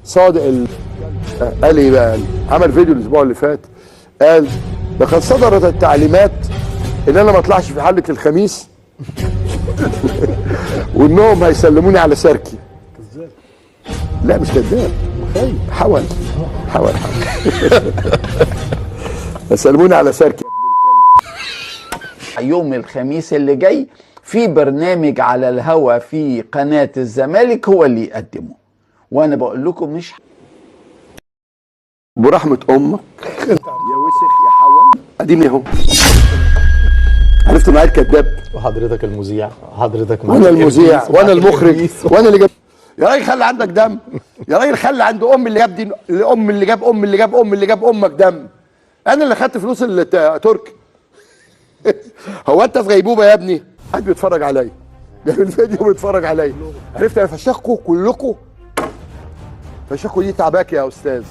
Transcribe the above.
صادق قال ايه بقى؟ عمل فيديو الاسبوع اللي فات، قال لقد صدرت التعليمات ان انا ما اطلعش في حلقه الخميس وانهم هيسلموني على سركي. كذاب. لا مش كذاب، حول هيسلموني على سركي. يوم الخميس اللي جاي في برنامج على الهوا في قناة الزمالك هو اللي يقدمه، وانا بقول لكم مش برحمة امك يا وسخ يا حول، اديني اهو. عرفت معايا الكذاب؟ وحضرتك المذيع، حضرتك وانا المذيع وانا المخرج وانا اللي جاب. يا راجل خلي عندك دم، يا راجل خلي عند ام اللي جاب دي، ام اللي جاب ام اللي جاب ام اللي جاب امك دم. انا اللي خدت فلوس التركي. هو انت في غيبوبه يا ابني؟ حد بيتفرج عليا، جايب الفيديو بيتفرج عليا. عرفت انا فشخكوا كلكم، فشخكوا دي تعباك يا استاذ.